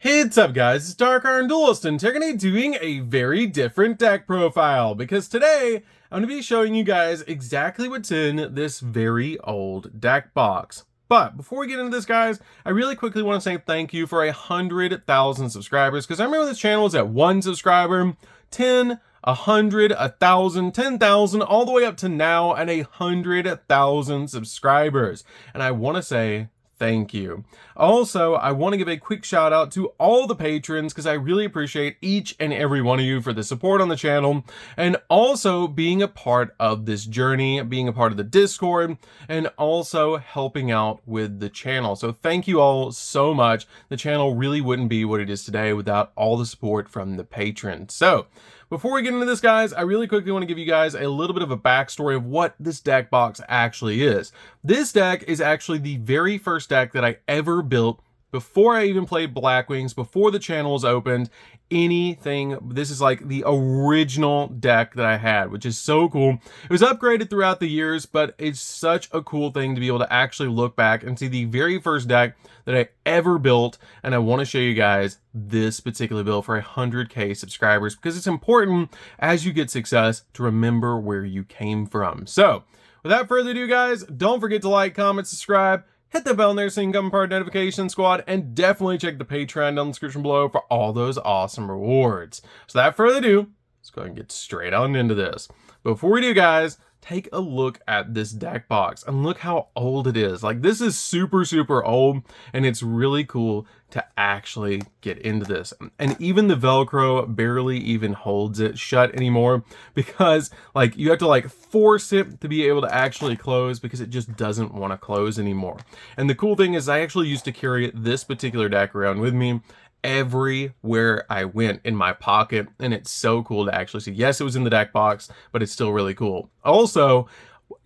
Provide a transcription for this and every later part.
Hey, what's up guys, it's DarkArmedDuelist, and today we're going to be doing a very different deck profile, because today I'm going to be showing you guys exactly what's in this very old deck box. But before we get into this, guys, I really quickly want to say thank you for 100,000 subscribers, because I remember this channel was at 1 subscriber, 10, 100, 1,000, 10,000, all the way up to now at 100,000 subscribers. And I want to say thank you. Also, I want to give a quick shout out to all the patrons, because I really appreciate each and every one of you for the support on the channel, and also being a part of this journey, being a part of the Discord, and also helping out with the channel. So thank you all so much. The channel really wouldn't be what it is today without all the support from the patrons. So before we get into this, guys, I really quickly want to give you guys a little bit of a backstory of what this deck box actually is. This deck is actually the very first deck that I ever built before I even played Black Wings, before the channel was opened, anything. This is like the original deck that I had, which is so cool. It was upgraded throughout the years, but it's such a cool thing to be able to actually look back and see the very first deck that I ever built. And I want to show you guys this particular build for 100K subscribers, because it's important as you get success to remember where you came from. So without further ado, guys, don't forget to like, comment, subscribe, hit the bell in there so you can become part of the notification squad, and definitely check the Patreon down in the description below for all those awesome rewards. So without further ado, let's go ahead and get straight on into this. Before we do, guys, take a look at this deck box and look how old it is. Like, this is super old, and it's really cool to actually get into this. And even the Velcro barely even holds it shut anymore, because like you have to like force it to be able to actually close, because it just doesn't want to close anymore. And the cool thing is I actually used to carry this particular deck around with me everywhere I went in my pocket, and it's so cool to actually see. Yes, it was in the deck box, but it's still really cool. Also,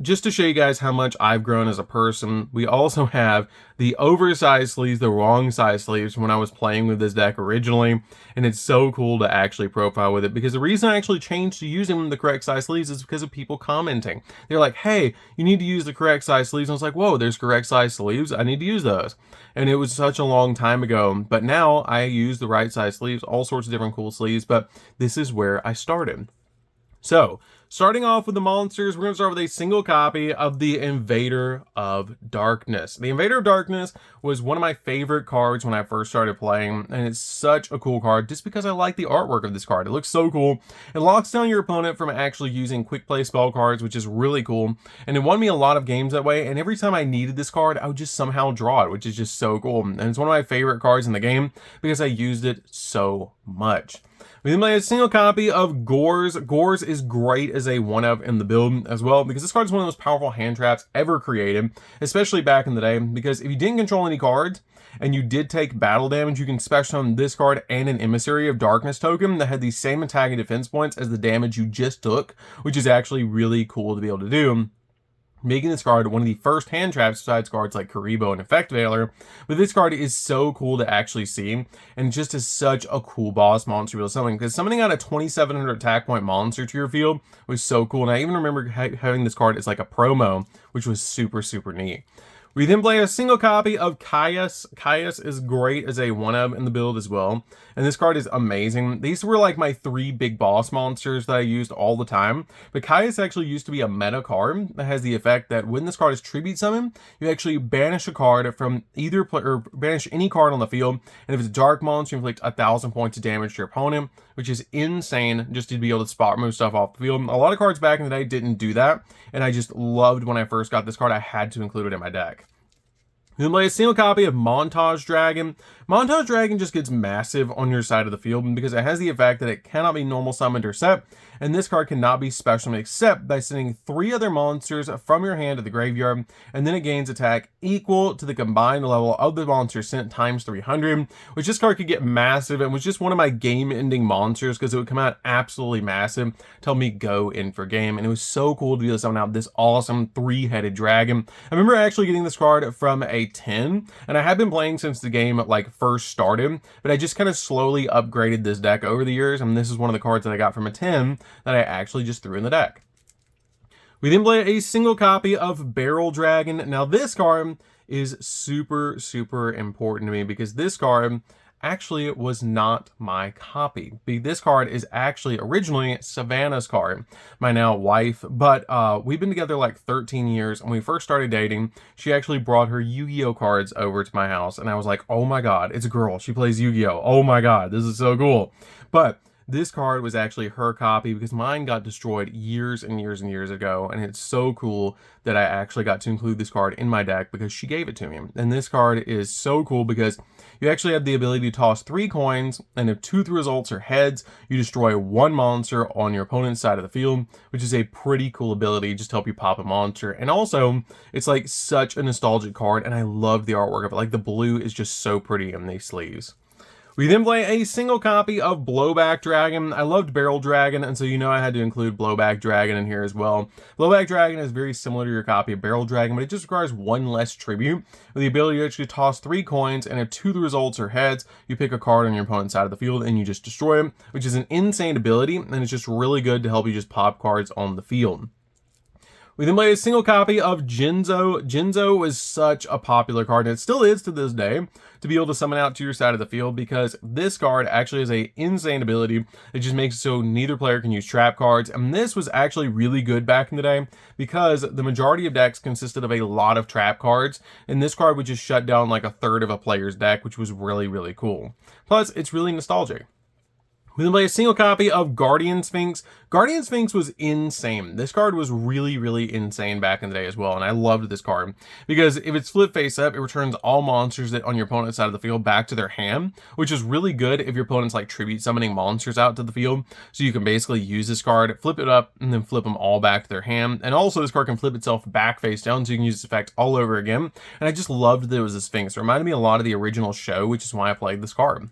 just to show you guys how much I've grown as a person, we also have the oversized sleeves, the wrong size sleeves when I was playing with this deck originally, and it's so cool to actually profile with it, because the reason I actually changed to using the correct size sleeves is because of people commenting. They're like, hey, you need to use the correct size sleeves. And I was like, whoa, there's correct size sleeves, I need to use those. And it was such a long time ago, but now I use the right size sleeves, all sorts of different cool sleeves, but this is where I started. So, starting off with the monsters, we're going to start with a single copy of the Invader of Darkness. The Invader of Darkness was one of my favorite cards when I first started playing, and it's such a cool card just because I like the artwork of this card. It looks so cool. It locks down your opponent from actually using quick play spell cards, which is really cool, and it won me a lot of games that way, and every time I needed this card, I would just somehow draw it, which is just so cool. And it's one of my favorite cards in the game because I used it so much. We then play a single copy of Gores. Gores is great as a 1-of in the build as well, because this card is one of the most powerful hand traps ever created, especially back in the day, because if you didn't control any cards and you did take battle damage, you can special summon this card and an Emissary of Darkness token that had the same attack and defense points as the damage you just took, which is actually really cool to be able to do, making this card one of the first hand traps besides cards like Karibo and Effect Veiler. But this card is so cool to actually see, and just is such a cool boss monster to be able to summon, because summoning out a 2,700 attack point monster to your field was so cool. And I even remember having this card as like a promo, which was super neat. We then play a single copy of Caius. Caius is great as a 1-of in the build as well, and this card is amazing. These were like my 3 big boss monsters that I used all the time, but Caius actually used to be a meta card that has the effect that when this card is tribute summoned, you actually banish a card from either or banish any card on the field, and if it's a dark monster, you inflict 1,000 points of damage to your opponent, which is insane just to be able to spot remove stuff off the field. A lot of cards back in the day didn't do that, and I just loved when I first got this card. I had to include it in my deck. We then play a single copy of Montage Dragon. Montage Dragon just gets massive on your side of the field because it has the effect that it cannot be normal summoned or set, and this card cannot be special summoned except by sending 3 other monsters from your hand to the graveyard, and then it gains attack equal to the combined level of the monster sent times 300, which this card could get massive, and was just one of my game-ending monsters because it would come out absolutely massive, tell me go in for game, and it was so cool to be able to summon out this awesome 3-headed dragon. I remember actually getting this card from a 10, and I have been playing since the game like first started, but I just kind of slowly upgraded this deck over the years, and this is one of the cards that I got from a 10 that I actually just threw in the deck. We then play a single copy of Barrel Dragon. Now this card is super important to me, because this card actually was not my copy. This card is actually originally Savannah's card, my now wife, but we've been together like 13 years. When we first started dating, she actually brought her Yu-Gi-Oh cards over to my house, and I was like, oh my god, it's a girl, she plays Yu-Gi-Oh, oh my god, this is so cool. But this card was actually her copy because mine got destroyed years and years and years ago, and it's so cool that I actually got to include this card in my deck because she gave it to me. And this card is so cool because you actually have the ability to toss 3 coins, and if 2 of the results are heads, you destroy 1 monster on your opponent's side of the field, which is a pretty cool ability just to help you pop a monster. And also, it's like such a nostalgic card, and I love the artwork of it. Like the blue is just so pretty in these sleeves. We then play a single copy of Blowback Dragon. I loved Barrel Dragon, and so you know I had to include Blowback Dragon in here as well. Blowback Dragon is very similar to your copy of Barrel Dragon, but it just requires 1 less tribute, with the ability to actually toss 3 coins, and if 2 of the results are heads, you pick a card on your opponent's side of the field and you just destroy them, which is an insane ability, and it's just really good to help you just pop cards on the field. We then play a single copy of Jinzo. Jinzo was such a popular card, and it still is to this day, to be able to summon out to your side of the field, because this card actually has a insane ability that just makes it so neither player can use trap cards. And this was actually really good back in the day because the majority of decks consisted of a lot of trap cards, and this card would just shut down like a third of a player's deck, which was really, really cool. Plus, it's really nostalgic. We then play a single copy of Guardian Sphinx. Guardian Sphinx was insane. This card was really, really insane back in the day as well, and I loved this card because if it's flip face up, it returns all monsters that on your opponent's side of the field back to their hand, which is really good if your opponent's like tribute summoning monsters out to the field. So you can basically use this card, flip it up, and then flip them all back to their hand. And also this card can flip itself back face down, so you can use this effect all over again. And I just loved that it was a Sphinx. It reminded me a lot of the original show, which is why I played this card.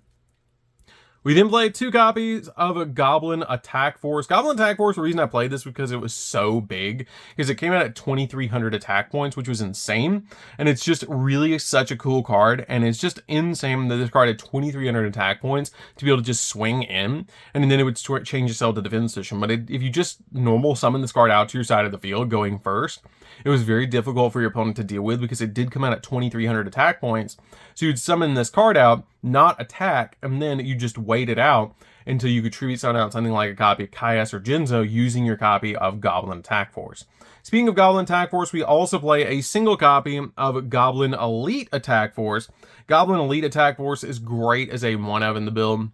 We then played 2 copies of a Goblin Attack Force. Goblin Attack Force, the reason I played this was because it was so big, because it came out at 2,300 attack points, which was insane. And it's just really such a cool card, and it's just insane that this card had 2,300 attack points to be able to just swing in, and then it would change itself to defense position. But if you just normal summon this card out to your side of the field going first, it was very difficult for your opponent to deal with because it did come out at 2,300 attack points. So you'd summon this card out, not attack, and then you just wait it out until you could tribute summon out something like a copy of Kaias or Jinzo using your copy of Goblin Attack Force. Speaking of Goblin Attack Force, we also play a single copy of Goblin Elite Attack Force. Goblin Elite Attack Force is great as a 1-of in the build,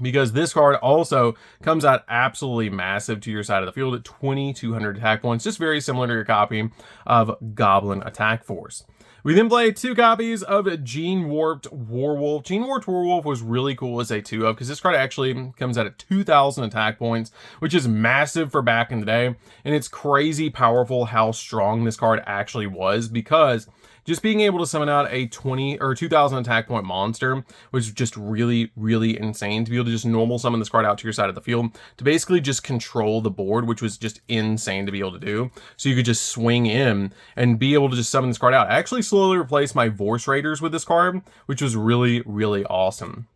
because this card also comes out absolutely massive to your side of the field at 2,200 attack points, just very similar to your copy of Goblin Attack Force. We then play 2 copies of Gene Warped Warwolf. Gene Warped Warwolf was really cool as a 2-of because this card actually comes out at 2,000 attack points, which is massive for back in the day. And it's crazy powerful how strong this card actually was, because just being able to summon out a 20 or 2,000 attack point monster was just really, really insane. To be able to just normal summon this card out to your side of the field to basically just control the board, which was just insane to be able to do. So you could just swing in and be able to just summon this card out. I actually slowly replaced my Vorse Raiders with this card, which was really, really awesome.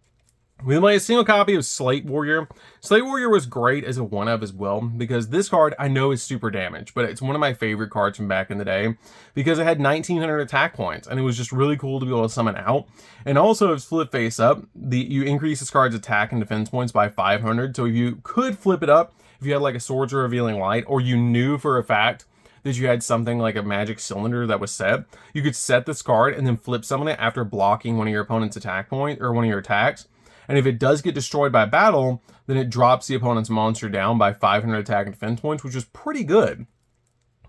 We then play a single copy of Slate Warrior. Slate Warrior was great as a 1-of as well, because this card I know is super damaged, but it's one of my favorite cards from back in the day because it had 1,900 attack points, and it was just really cool to be able to summon out. And also, if flip face up, you increase this card's attack and defense points by 500. So if you could flip it up, if you had like a Swords of Revealing Light, or you knew for a fact that you had something like a magic cylinder that was set, you could set this card and then flip summon it after blocking one of your opponent's attack point or one of your attacks. And if it does get destroyed by battle, then it drops the opponent's monster down by 500 attack and defense points, which is pretty good.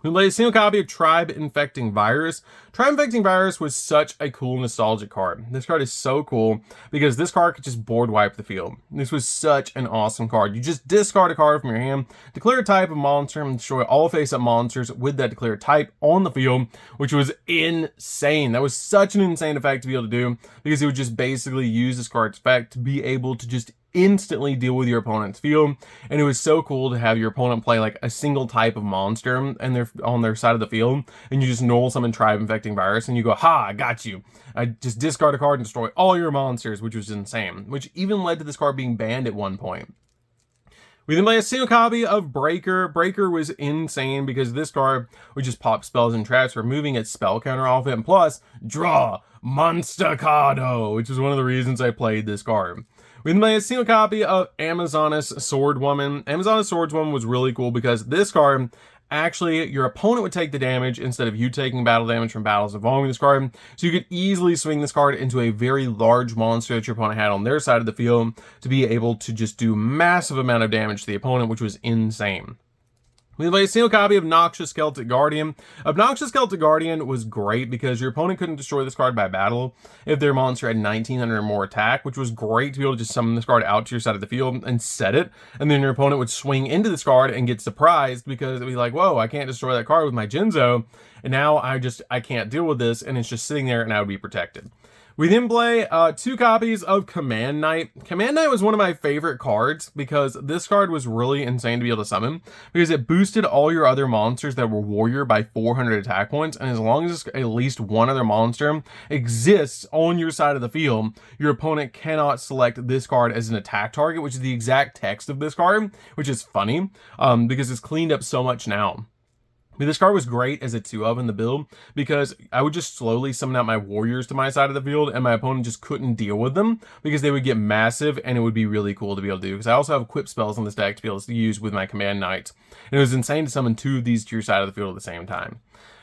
We played a single copy of Tribe Infecting Virus. Tribe Infecting Virus was such a cool nostalgic card. This card is so cool because this card could just board wipe the field. This was such an awesome card. You just discard a card from your hand, declare a type of monster, and destroy all face-up monsters with that declared type on the field, which was insane. That was such an insane effect to be able to do because it would just basically use this card's effect to be able to just instantly deal with your opponent's field. And it was so cool to have your opponent play like a single type of monster and they're on their side of the field, and you just normal summon Tribe Infecting Virus and you go, ha, I got you. I just discard a card and destroy all your monsters, which was insane, which even led to this card being banned at one point. We then play a single copy of Breaker. Breaker was insane because this card would just pop spells and traps, removing its spell counter off it, and plus, draw Monstacado, which is one of the reasons I played this card. We then play a single copy of Amazoness Swordwoman. Amazoness Swordwoman was really cool because this card, actually, your opponent would take the damage instead of you taking battle damage from battles involving this card. So you could easily swing this card into a very large monster that your opponent had on their side of the field to be able to just do massive amount of damage to the opponent, which was insane. We play a single copy of Obnoxious Celtic Guardian. Obnoxious Celtic Guardian was great because your opponent couldn't destroy this card by battle if their monster had 1900 or more attack, which was great to be able to just summon this card out to your side of the field and set it. And then your opponent would swing into this card and get surprised because it'd be like, whoa, I can't destroy that card with my Jinzo. And now I can't deal with this, and it's just sitting there and I would be protected. We then play 2 copies of Command Knight. Command Knight was one of my favorite cards because this card was really insane to be able to summon because it boosted all your other monsters that were warrior by 400 attack points, and as long as at least one other monster exists on your side of the field, your opponent cannot select this card as an attack target, which is the exact text of this card, which is funny because it's cleaned up so much now. This card was great as a 2-of in the build because I would just slowly summon out my warriors to my side of the field and my opponent just couldn't deal with them because they would get massive, and it would be really cool to be able to do because I also have equip spells on this deck to be able to use with my Command Knights. And it was insane to summon 2 of these to your side of the field at the same time.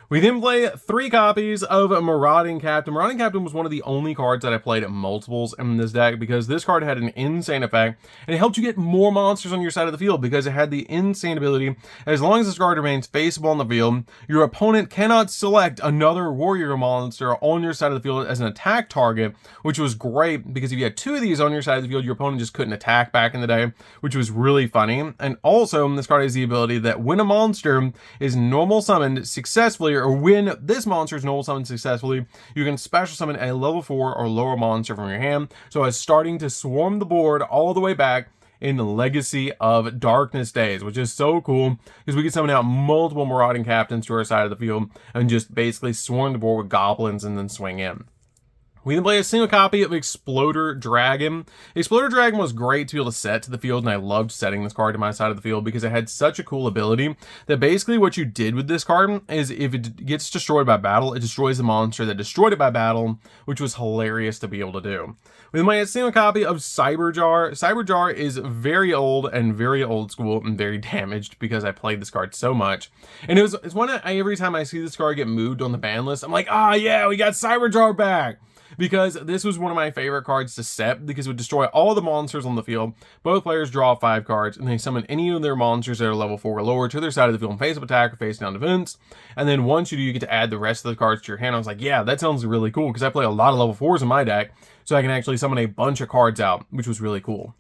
We then play 3 copies of Marauding Captain. Marauding Captain was one of the only cards that I played at multiples in this deck because this card had an insane effect, and it helped you get more monsters on your side of the field because it had the insane ability, as long as this card remains faceable on the field, your opponent cannot select another warrior monster on your side of the field as an attack target, which was great because if you had 2 of these on your side of the field, your opponent just couldn't attack back in the day, which was really funny. And also, this card has the ability that when a monster is normal summoned successfully, or when this monster is normal summoned successfully, you can special summon a level 4 or lower monster from your hand, so it's starting to swarm the board all the way back in the Legacy of Darkness days, which is so cool because we can summon out multiple Marauding Captains to our side of the field and just basically swarm the board with goblins and then swing in. We then play a single copy of Exploder Dragon. Exploder Dragon was great to be able to set to the field, and I loved setting this card to my side of the field because it had such a cool ability that basically what you did with this card is if it gets destroyed by battle, it destroys the monster that destroyed it by battle, which was hilarious to be able to do. We then play a single copy of Cyberjar. Cyberjar is very old and very old school and very damaged because I played this card so much. And it's one that every time I see this card get moved on the ban list, I'm like, ah, yeah, we got Cyberjar back. Because this was one of my favorite cards to set because it would destroy all the monsters on the field. Both players draw 5 cards, and they summon any of their monsters that are level 4 or lower to their side of the field in face-up attack or face-down defense. And then once you do, you get to add the rest of the cards to your hand. I was like, yeah, that sounds really cool because I play a lot of level 4s in my deck, so I can actually summon a bunch of cards out, which was really cool.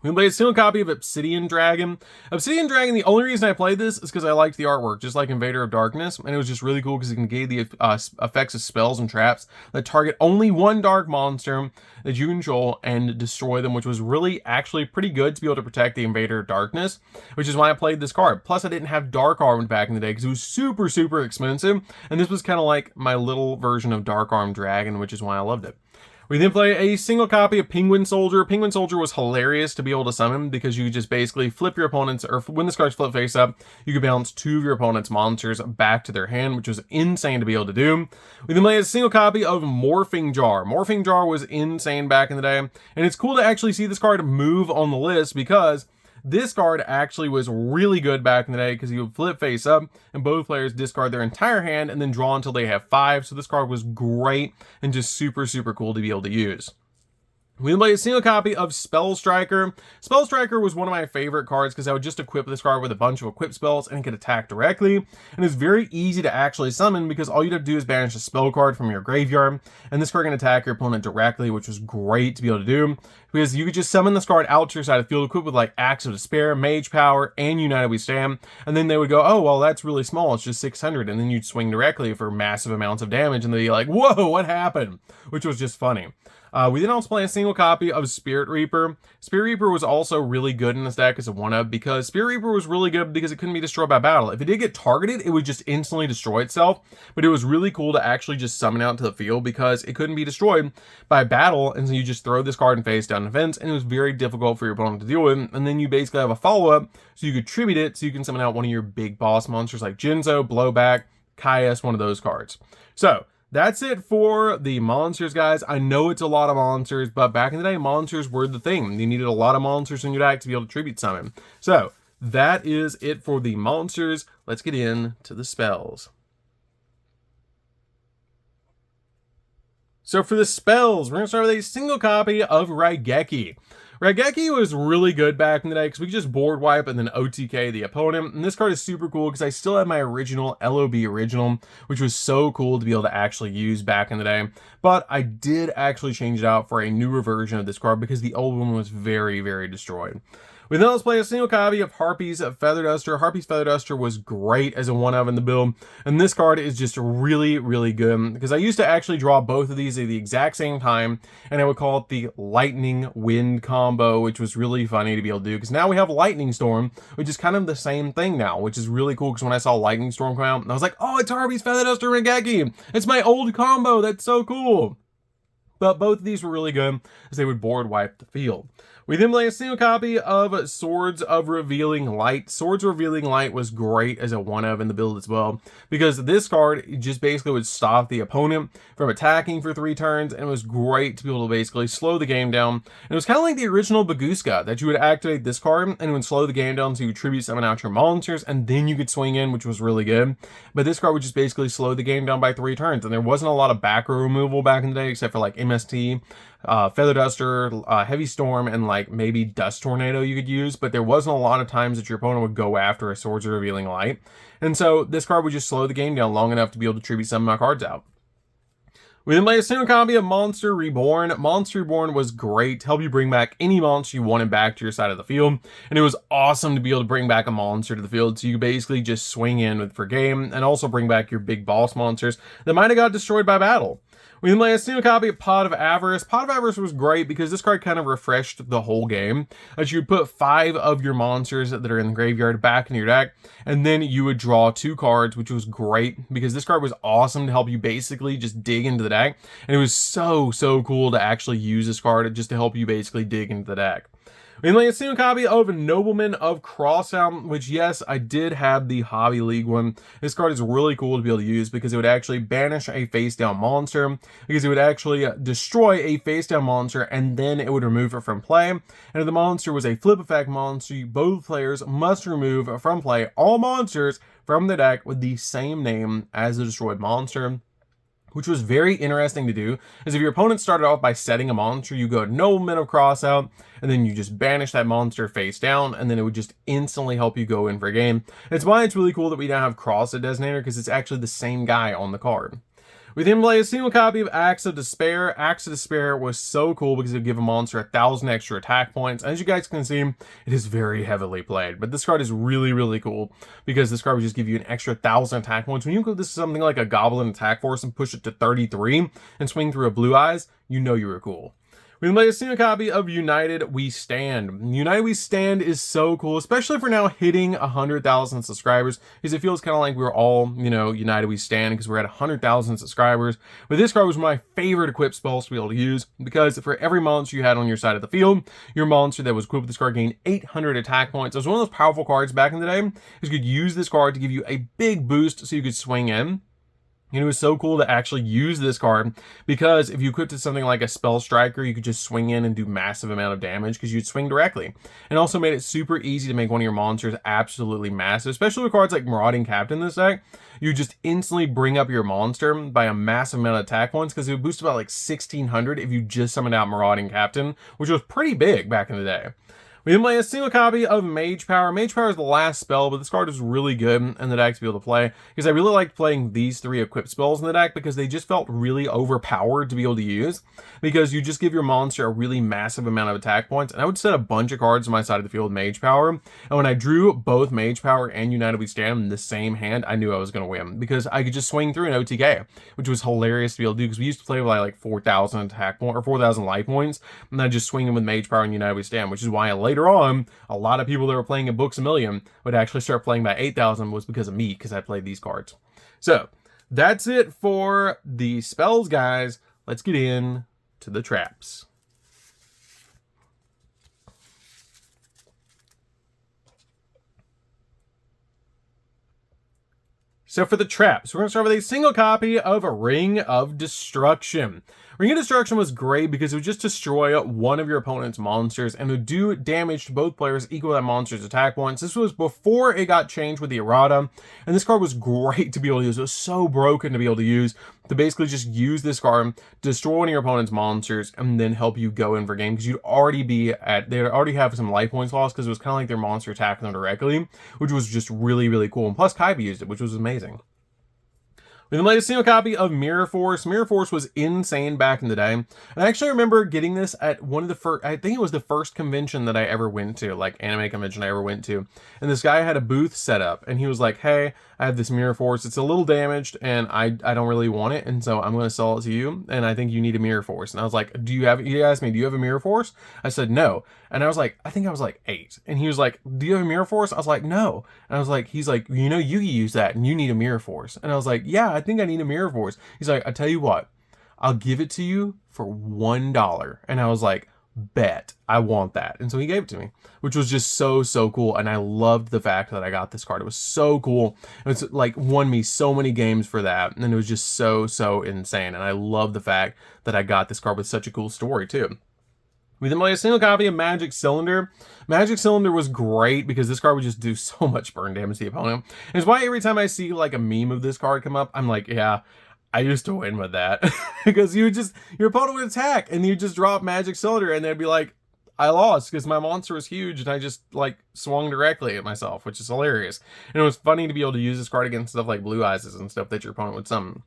We played a single copy of Obsidian Dragon. Obsidian Dragon, the only reason I played this is because I liked the artwork, just like Invader of Darkness, and it was just really cool because it can gain the effects of spells and traps that target only one dark monster that you control and destroy them, which was really actually pretty good to be able to protect the Invader of Darkness, which is why I played this card. Plus, I didn't have Dark Armed back in the day because it was super, super expensive, and this was kind of like my little version of Dark Armed Dragon, which is why I loved it. We then play a single copy of Penguin Soldier. Penguin Soldier was hilarious to be able to summon because you just basically flip your opponent's, or when this card's flip face up, you could bounce 2 of your opponent's monsters back to their hand, which was insane to be able to do. We then play a single copy of Morphing Jar. Morphing Jar was insane back in the day, and it's cool to actually see this card move on the list because this card actually was really good back in the day because you would flip face up and both players discard their entire hand and then draw until they have 5. So this card was great and just super, super cool to be able to use. We play a single copy of Spell Striker. Spell Striker was one of my favorite cards because I would just equip this card with a bunch of equip spells and it could attack directly. And it's very easy to actually summon because all you have to do is banish a spell card from your graveyard. And this card can attack your opponent directly, which was great to be able to do. Because you could just summon this card out to your side of the field equipped with like Axe of Despair, Mage Power, and United We Stand. And then they would go, oh, well, that's really small. It's just 600. And then you'd swing directly for massive amounts of damage. And they'd be like, whoa, what happened? Which was just funny. We then also play a single copy of Spirit Reaper. Spirit Reaper was also really good in this deck as a 1-up because Spirit Reaper was really good because it couldn't be destroyed by battle. If it did get targeted, it would just instantly destroy itself. But it was really cool to actually just summon out to the field because it couldn't be destroyed by battle. And so you just throw this card in face down compound defense, and it was very difficult for your opponent to deal with. And then you basically have a follow-up, so you could tribute it, so you can summon out one of your big boss monsters like Jinzo, Blowback, Caius, one of those cards. So that's it for the monsters, guys. I know it's a lot of monsters, but back in the day, monsters were the thing. You needed a lot of monsters in your deck to be able to tribute summon. So that is it for the monsters. Let's get into the spells. So for the spells, we're going to start with a single copy of Raigeki. Raigeki was really good back in the day because we could just board wipe and then OTK the opponent. And this card is super cool because I still have my original LOB original, which was so cool to be able to actually use back in the day. But I did actually change it out for a newer version of this card because the old one was very, very destroyed. We then let's play a single copy of Harpy's Feather Duster. Harpy's Feather Duster was great as a 1-of in the build, and this card is just really, really good because I used to actually draw both of these at the exact same time, and I would call it the Lightning Wind combo, which was really funny to be able to do because now we have Lightning Storm, which is kind of the same thing now, which is really cool because when I saw Lightning Storm come out, I was like, oh, it's Harpy's Feather Duster Raigeki. It's my old combo. That's so cool. But both of these were really good as they would board wipe the field. We then play a single copy of Swords of Revealing Light. Swords of Revealing Light was great as a 1-of in the build as well, because this card just basically would stop the opponent from attacking for 3 turns, and it was great to be able to basically slow the game down. And it was kind of like the original Baguska, that you would activate this card, and it would slow the game down so you would tribute summon out your monsters, and then you could swing in, which was really good. But this card would just basically slow the game down by 3 turns, and there wasn't a lot of back row removal back in the day, except for like MST, Feather Duster, Heavy Storm, and like maybe Dust Tornado you could use, but there wasn't a lot of times that your opponent would go after a Swords of Revealing Light. And so this card would just slow the game down long enough to be able to tribute some of my cards out. We then play a single copy of Monster Reborn. Monster Reborn was great to help you bring back any monster you wanted back to your side of the field. And it was awesome to be able to bring back a monster to the field, so you could basically just swing in for game and also bring back your big boss monsters that might have got destroyed by battle. We then play a single copy of Pot of Avarice. Pot of Avarice was great because this card kind of refreshed the whole game. As you would put 5 of your monsters that are in the graveyard back into your deck, and then you would draw 2 cards, which was great because this card was awesome to help you basically just dig into the deck. And it was so cool to actually use this card just to help you basically dig into the deck. We then play a single copy of Nobleman of Crossout, which, yes, I did have the Hobby League one. This card is really cool to be able to use because it would actually banish a face-down monster, because it would actually destroy a face-down monster, and then it would remove it from play. And if the monster was a flip effect monster, both players must remove from play all monsters from the deck with the same name as the destroyed monster, which was very interesting to do, is if your opponent started off by setting a monster, you go Nobleman of Crossout, and then you just banish that monster face down, and then it would just instantly help you go in for a game. It's why it's really cool that we now have Crossout Designator, because it's actually the same guy on the card. We then play a single copy of Axe of Despair. Axe of Despair was so cool because it would give a monster 1,000 extra attack points. As you guys can see, it is very heavily played. But this card is really cool because this card would just give you an extra 1,000 attack points. When you go this is something like a Goblin Attack Force and push it to 33 and swing through a Blue Eyes, you know you were cool. We can play a single copy of United We Stand. United We Stand is so cool, especially for now hitting 100,000 subscribers, because it feels kind of like we're all, you know, United We Stand, because we're at 100,000 subscribers. But this card was my favorite equipped spells to be able to use, because for every monster you had on your side of the field, your monster that was equipped with this card gained 800 attack points. It was one of those powerful cards back in the day, because you could use this card to give you a big boost so you could swing in. And it was so cool to actually use this card because if you equipped it something like a Spell Striker, you could just swing in and do massive amount of damage because you'd swing directly. And also made it super easy to make one of your monsters absolutely massive, especially with cards like Marauding Captain in this deck. You just instantly bring up your monster by a massive amount of attack points because it would boost about like 1,600 if you just summoned out Marauding Captain, which was pretty big back in the day. We then play a single copy of Mage Power. Mage Power is the last spell, but this card is really good in the deck to be able to play, because I really liked playing these 3 equipped spells in the deck because they just felt really overpowered to be able to use, because you just give your monster a really massive amount of attack points. And I would set a bunch of cards on my side of the field with Mage Power, and when I drew both Mage Power and United We Stand in the same hand, I knew I was going to win because I could just swing through an OTK, which was hilarious to be able to do because we used to play with like 4,000 attack points or 4,000 life points, and I just swing them with Mage Power and United We Stand, which is why later on a lot of people that were playing at Books A Million would actually start playing by 8,000 was because of me, because I played these cards. So that's it for the spells, guys. Let's get in to the traps. So for the traps, we're going to start with a single copy of a Ring of Destruction. Ring of Destruction was great because it would just destroy one of your opponent's monsters and would do damage to both players equal to that monster's attack points. This was before it got changed with the errata, and this card was great to be able to use. It was so broken to be able to use, to basically just use this card, destroy one of your opponent's monsters, and then help you go in for game, because you'd already be at, they'd already have some life points lost because it was kind of like their monster attacking them directly, which was just really, really cool. And plus Kaiba used it, which was amazing. We then played a single copy of Mirror Force. Mirror Force was insane back in the day. And I actually remember getting this at one of the first, I think it was the first convention that I ever went to, like anime convention I ever went to. And this guy had a booth set up and he was like, hey, I have this Mirror Force. It's a little damaged and I don't really want it. And so I'm going to sell it to you. And I think you need a Mirror Force. And I was like, he asked me, do you have a Mirror Force? I said, no. And I was like, I think I was like 8. And he was like, do you have a Mirror Force? I was like, no. And I was like, he's like, you know, Yugi used that and you need a Mirror Force. And I was like, yeah, I think I need a Mirror Force. He's like, I tell you what, I'll give it to you for $1. And I was like, bet, I want that. And so he gave it to me, which was just so cool. And I loved the fact that I got this card. It was so cool. It was like won me so many games for that. And it was just so insane. And I love the fact that I got this card with such a cool story too. We then played a single copy of Magic Cylinder. Magic Cylinder was great because this card would just do so much burn damage to the opponent. And it's why every time I see like a meme of this card come up, I'm like, yeah, I used to win with that. Because your opponent would attack and you just drop Magic Cylinder and they'd be like, I lost because my monster was huge and I just like swung directly at myself, which is hilarious. And it was funny to be able to use this card against stuff like Blue Eyes and stuff that your opponent would summon.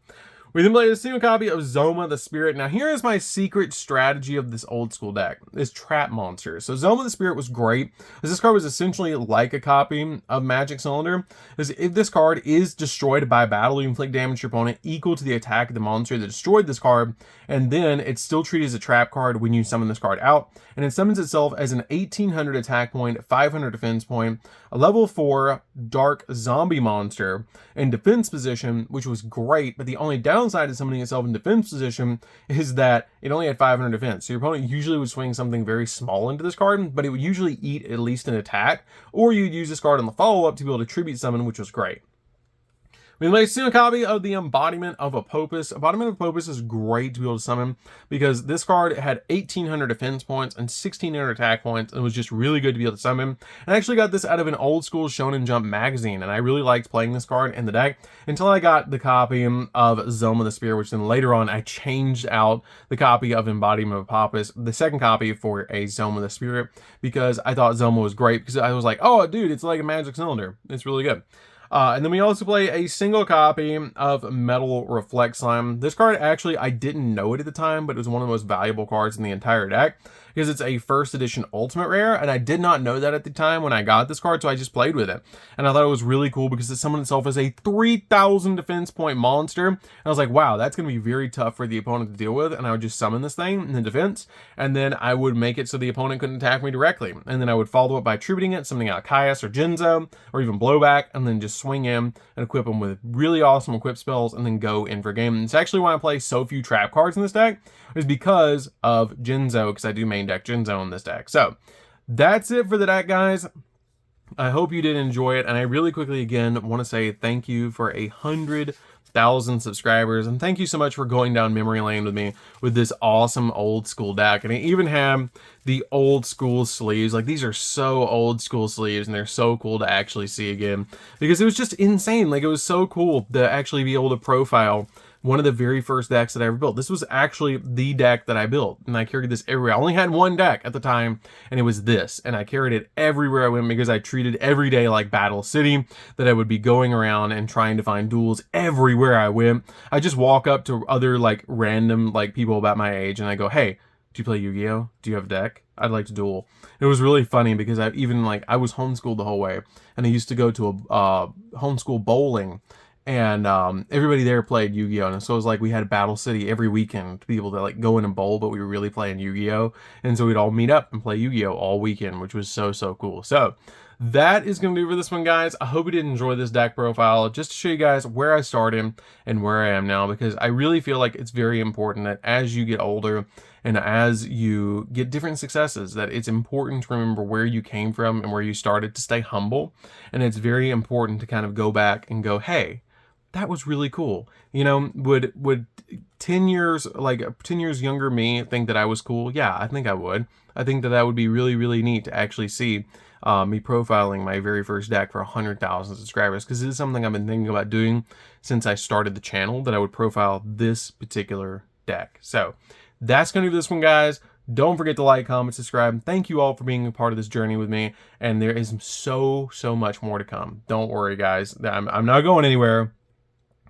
We then played a single copy of Zoma the Spirit. Now here is my secret strategy of this old school deck, is trap monsters. So Zoma the Spirit was great, because this card was essentially like a copy of Magic Cylinder. Because if this card is destroyed by battle, you inflict damage to your opponent equal to the attack of the monster that destroyed this card, and then it's still treated as a trap card when you summon this card out. And it summons itself as an 1800 attack point, 500 defense point, a level 4 dark zombie monster in defense position, which was great, but the only downside to summoning itself in defense position is that it only had 500 defense. So your opponent usually would swing something very small into this card, but it would usually eat at least an attack, or you'd use this card on the follow-up to be able to tribute summon, which was great. We made a single copy of the Embodiment of Apopus. Embodiment of Apopus is great to be able to summon because this card had 1800 defense points and 1600 attack points, and it was just really good to be able to summon. And I actually got this out of an old school Shonen Jump magazine, and I really liked playing this card in the deck until I got the copy of Zoma the Spirit, which then later on I changed out the copy of Embodiment of Apopus, the second copy, for a Zoma the Spirit, because I thought Zoma was great, because I was like, oh dude, it's like a Magic Cylinder. It's really good. And then we also play a single copy of Metal Reflect Slime. This card, actually, I didn't know it at the time, but it was one of the most valuable cards in the entire deck because it's a first edition ultimate rare, and I did not know that at the time when I got this card, so I just played with it. And I thought it was really cool because it summoned itself as a 3000 defense point monster. And I was like, wow, that's going to be very tough for the opponent to deal with. And I would just summon this thing in the defense, and then I would make it so the opponent couldn't attack me directly. And then I would follow up by tributing it, summoning out Caius or Jinzo, or even Blowback, and then just swing in and equip them with really awesome equip spells, and then go in for game. And it's actually why I play so few trap cards in this deck, is because of Jinzo, because I do main deck Jinzo in this deck. So that's it for the deck, guys. I hope you did enjoy it, and I really quickly again want to say thank you for 100,000 subscribers, and thank you so much for going down memory lane with me with this awesome old school deck. And I even have the old school sleeves. Like, these are so old school sleeves, and they're so cool to actually see again, because it was just insane. Like, it was so cool to actually be able to profile one of the very first decks that I ever built. This was actually the deck that I built, and I carried this everywhere. I only had one deck at the time, and it was this, and I carried it everywhere I went because I treated every day like Battle City, that I would be going around and trying to find duels everywhere I went. I just walk up to other like random like people about my age, and I go, hey, do you play Yu-Gi-Oh? Do you have a deck? I'd like to duel. It was really funny because I was homeschooled the whole way, and I used to go to a homeschool bowling, and everybody there played Yu-Gi-Oh! And so it was like we had Battle City every weekend to be able to like go in and bowl, but we were really playing Yu-Gi-Oh! And so we'd all meet up and play Yu-Gi-Oh! All weekend, which was so cool. So that is going to do for this one, guys. I hope you did enjoy this deck profile, just to show you guys where I started and where I am now, because I really feel like it's very important that as you get older and as you get different successes, that it's important to remember where you came from and where you started, to stay humble. And it's very important to kind of go back and go, hey, that was really cool. You know, would 10 years, like 10 years younger me think that I was cool? Yeah, I think I would. I think that that would be really, really neat to actually see me profiling my very first deck for 100,000 subscribers, because this is something I've been thinking about doing since I started the channel, that I would profile this particular deck. So that's going to do this one, guys. Don't forget to like, comment, subscribe. Thank you all for being a part of this journey with me. And there is so much more to come. Don't worry, guys. I'm not going anywhere.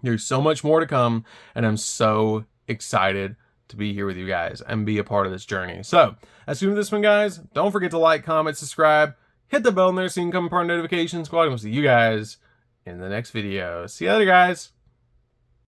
There's so much more to come. And I'm so excited to be here with you guys and be a part of this journey. So that's it for this one, guys. Don't forget to like, comment, subscribe. Hit the bell in there so you can come part of notification squad. And we'll see you guys in the next video. See you later, guys.